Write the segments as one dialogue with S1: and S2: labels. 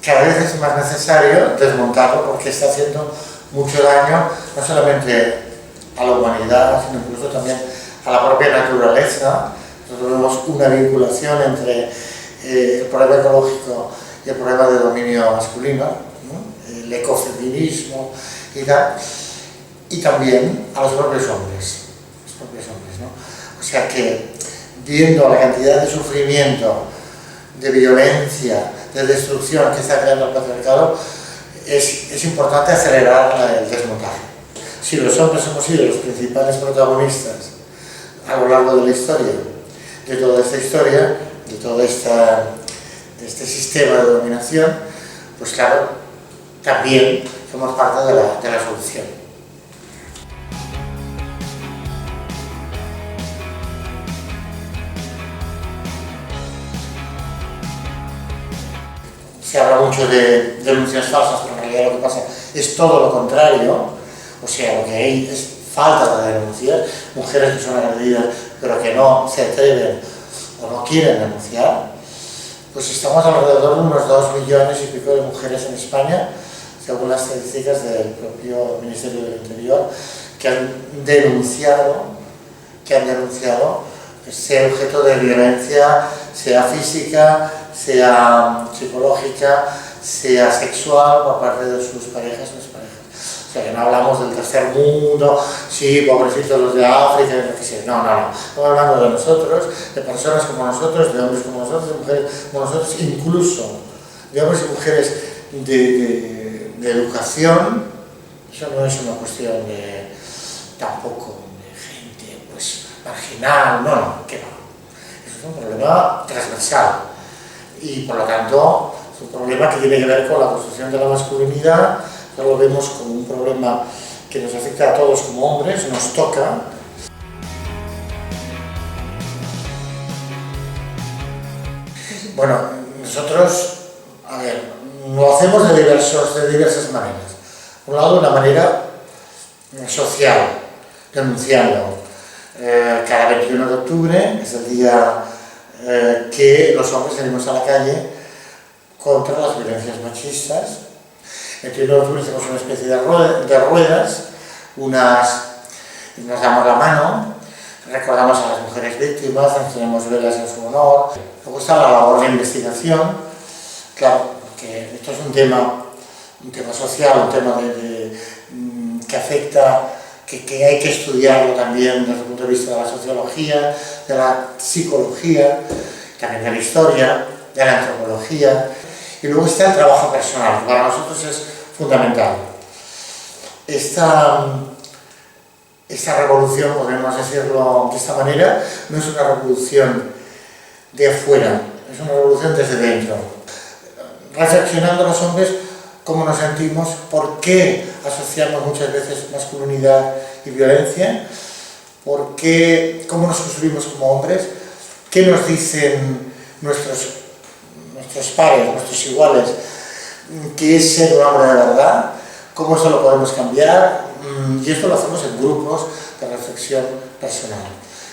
S1: cada vez es más necesario desmontarlo porque está haciendo mucho daño, no solamente a la humanidad, sino incluso también a la propia naturaleza. Nosotros vemos una vinculación entre el problema ecológico y el problema de dominio masculino, ¿no? El ecofeminismo y tal, y también a los propios hombres, ¿no? O sea que, viendo la cantidad de sufrimiento, de violencia, de destrucción que está creando el patriarcado, es importante acelerar el desmontaje. Si los hombres hemos sido los principales protagonistas a lo largo de la historia, de toda esta historia, de todo este sistema de dominación, pues claro, también somos parte de la solución. Se habla mucho de denuncias falsas, pero en realidad lo que pasa es todo lo contrario. O sea, lo que hay es falta de denuncias, mujeres que son agredidas pero que no se atreven o no quieren denunciar. Pues estamos alrededor de unos 2 millones y pico de mujeres en España, según las estadísticas del propio Ministerio del Interior, que han denunciado ser objeto de violencia, sea física, sea psicológica, sea sexual por parte de sus parejas o exparejas. O sea, que no hablamos del tercer mundo, sí, pobrecitos los de África, no. Estamos hablando de nosotros, de personas como nosotros, de hombres como nosotros, de mujeres como nosotros, incluso de hombres y mujeres de educación. Eso no es una cuestión tampoco de gente pues marginal, no, que no. Eso es un problema transversal y por lo tanto es un problema que tiene que ver con la construcción de la masculinidad. Lo vemos como un problema que nos afecta a todos como hombres, nos toca. Bueno, nosotros, lo hacemos de diversas maneras. Por un lado, una manera social, denunciando. Cada 21 de octubre es el día que los hombres salimos a la calle contra las violencias machistas. El 21 de octubre hacemos una especie de ruedas, nos damos la mano, recordamos a las mujeres víctimas, tenemos velas en su honor. Luego está la labor de investigación, claro, porque esto es un tema social, un tema que afecta, que hay que estudiarlo también desde el punto de vista de la sociología, de la psicología, también de la historia, de la antropología. Y luego está el trabajo personal, que para nosotros es fundamental. Esta revolución, podemos decirlo de esta manera, no es una revolución de afuera, es una revolución desde dentro. Reflexionando los hombres cómo nos sentimos, por qué asociamos muchas veces masculinidad y violencia, cómo nos construimos como hombres, qué nos dicen nuestros pares, nuestros iguales, qué es ser un hombre de verdad, cómo eso lo podemos cambiar, y esto lo hacemos en grupos de reflexión personal.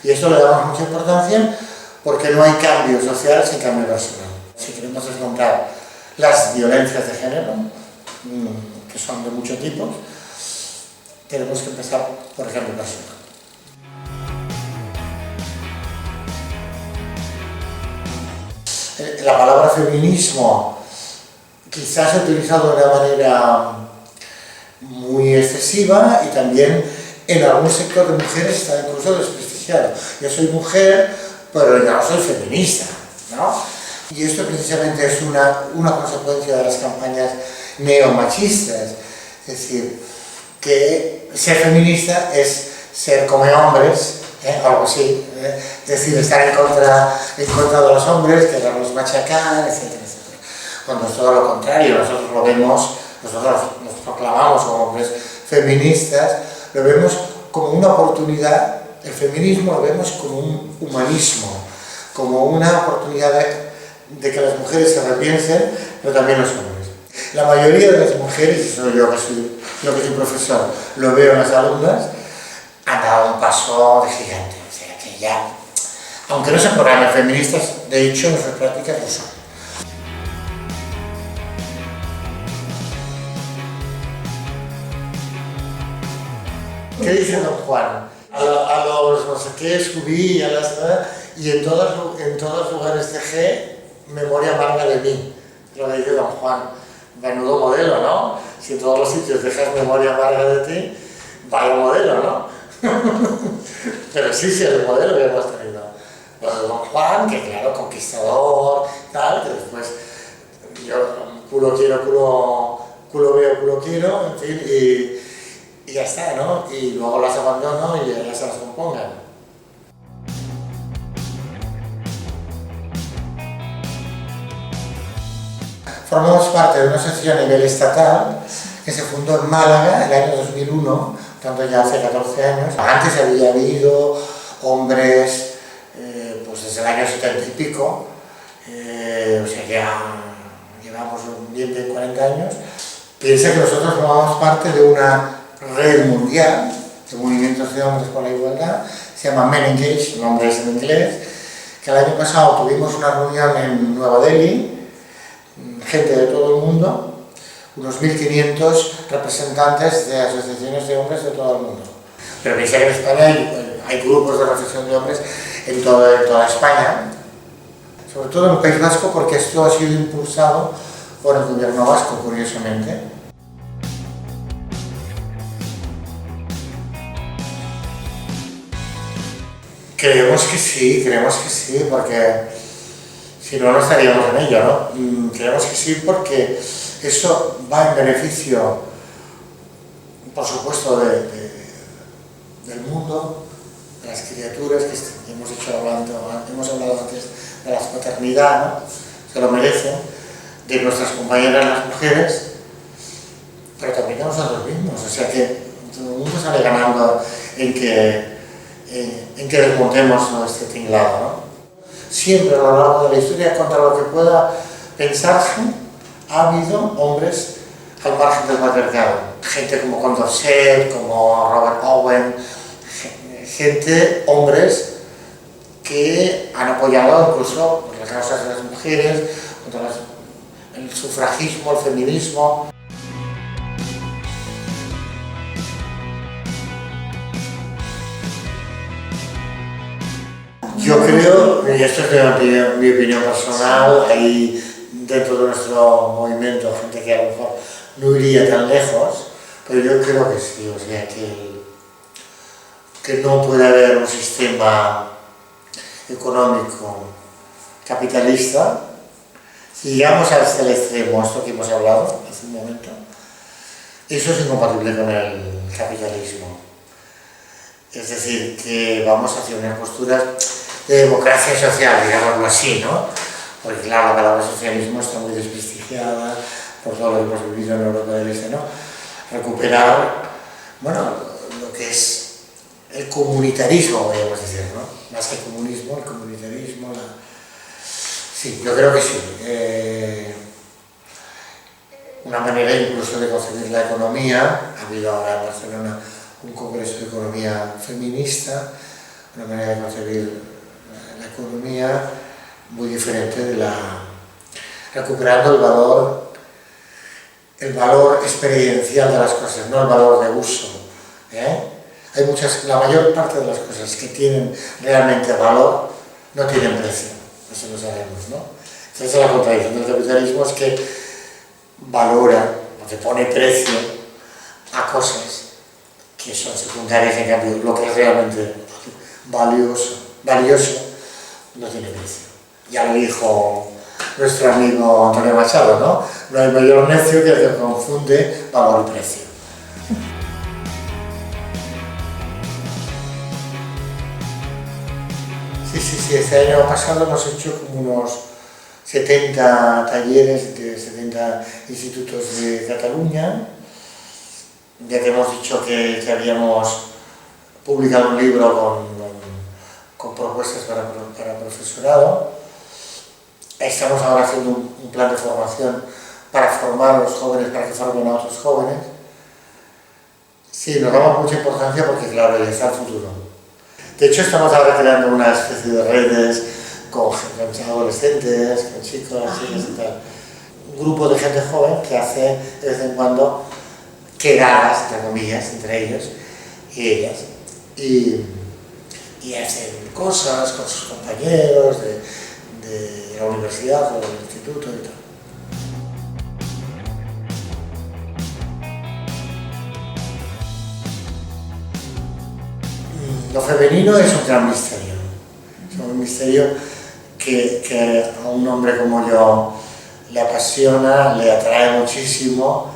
S1: Y esto le damos mucha importancia porque no hay cambio social sin cambio personal. Si queremos desmontar las violencias de género, que son de muchos tipos, tenemos que empezar por el cambio personal. La palabra feminismo quizás se ha utilizado de una manera muy excesiva y también en algún sector de mujeres está incluso desprestigiado. Yo soy mujer, pero yo no soy feminista, ¿no? Y esto precisamente es una consecuencia de las campañas neomachistas. Es decir, que ser feminista es ser como hombres, algo así, es decir, estar en contra de los hombres, quererlos machacar, etcétera, etcétera. Cuando es todo lo contrario, nosotros lo vemos, nosotros nos proclamamos como hombres feministas, lo vemos como una oportunidad, el feminismo lo vemos como un humanismo, como una oportunidad de que las mujeres se repiensen, pero también los hombres. La mayoría de las mujeres, y soy yo que soy profesor, lo veo en las alumnas, han dado un paso de gigante, o sea que ya, aunque no se programen feministas, de hecho en sus prácticas lo son. ¿Qué dice don Juan? A los no sé qué subí, y en todos lugares dejé memoria amarga de mí. Lo que dice don Juan. Menudo modelo, ¿no? Si en todos los sitios dejas memoria amarga de ti, vaya modelo, ¿no? Pero sí, es el modelo que hemos tenido. Lo de don Juan, que claro, conquistador, tal, que después yo culo quiero, culo veo, culo quiero, en fin, y ya está, ¿no? Y luego las abandono y ellas se las compongan. Formamos parte de una asociación a nivel estatal que se fundó en Málaga el año 2001, tanto ya hace 14 años. Antes había habido hombres, pues desde el año 70 y pico, o sea que ya llevamos bien de 40 años. Piensa que nosotros formamos parte de una red mundial de movimientos de hombres por la igualdad, se llama Men Engage, el nombre es en inglés, que el año pasado tuvimos una reunión en Nueva Delhi, gente de todo el mundo, unos 1.500 representantes de asociaciones de hombres de todo el mundo. Pero piensa que en España hay grupos de reflexión de hombres en toda España, sobre todo en el País Vasco, porque esto ha sido impulsado por el gobierno vasco, curiosamente. Creemos que sí, porque si no, no estaríamos en ello, ¿no? Creemos que sí porque eso va en beneficio, por supuesto, del mundo, de las criaturas, que hemos hablado antes de la paternidad, ¿no? Se lo merecen, de nuestras compañeras las mujeres, pero también de nosotros mismos, o sea que todo el mundo sale ganando en que desmontemos este tinglado, ¿no? Siempre a lo largo de la historia, contra lo que pueda pensarse, ha habido hombres al margen del patriarcado. Gente como Condorcet, como Robert Owen, hombres que han apoyado incluso las causas de las mujeres, contra el sufragismo, el feminismo. Yo creo, y esto es mi opinión personal, hay dentro de nuestro movimiento gente que a lo mejor no iría tan lejos, pero yo creo que sí, o sea, que no puede haber un sistema económico capitalista. Si llegamos hasta el extremo, esto que hemos hablado hace un momento, eso es incompatible con el capitalismo. Es decir, que vamos hacia una postura de democracia social, digámoslo así, ¿no? Porque claro, la palabra socialismo está muy desprestigiada por todo lo que hemos vivido en Europa del Este, ¿no? Recuperar, bueno, lo que es el comunitarismo, podríamos decir, ¿no? Más que el comunismo, el comunitarismo, Sí, yo creo que sí. Una manera incluso de concebir la economía, ha habido ahora en Barcelona un congreso de economía feminista, una manera de concebir la economía muy diferente de recuperando el valor experiencial de las cosas, no el valor de uso. Hay la mayor parte de las cosas que tienen realmente valor no tienen precio, eso lo sabemos, ¿no? Entonces la contradicción del capitalismo es que valora o te pone precio a cosas que son secundarias, en cambio lo que es realmente valioso no tiene precio. Ya lo dijo nuestro amigo Antonio Machado, ¿no? No hay mayor necio que el que confunde valor y precio. Sí, este año pasado hemos hecho como unos 70 talleres de 70 institutos de Cataluña. Ya que hemos dicho que habíamos publicado un libro con propuestas para profesorado. Estamos ahora haciendo un plan de formación para formar a los jóvenes, para que formen a otros jóvenes. Sí, nos damos mucha importancia porque, claro, ahí está el futuro. De hecho, estamos ahora creando una especie de redes con adolescentes, con chicos, chicas y tal. Un grupo de gente joven que hace de vez en cuando quedadas, entre comillas, entre ellos, y ellas. Y hacen cosas con sus compañeros de la universidad o del instituto y tal. Lo femenino es un gran misterio. Es un misterio que a un hombre como yo le apasiona, le atrae muchísimo,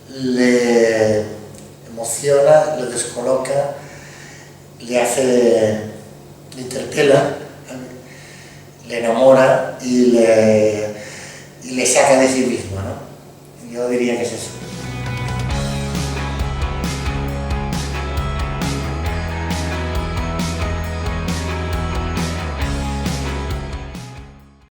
S1: le emociona, le descoloca, le interpela, le enamora y le saca de sí mismo, ¿no? Yo diría que es eso.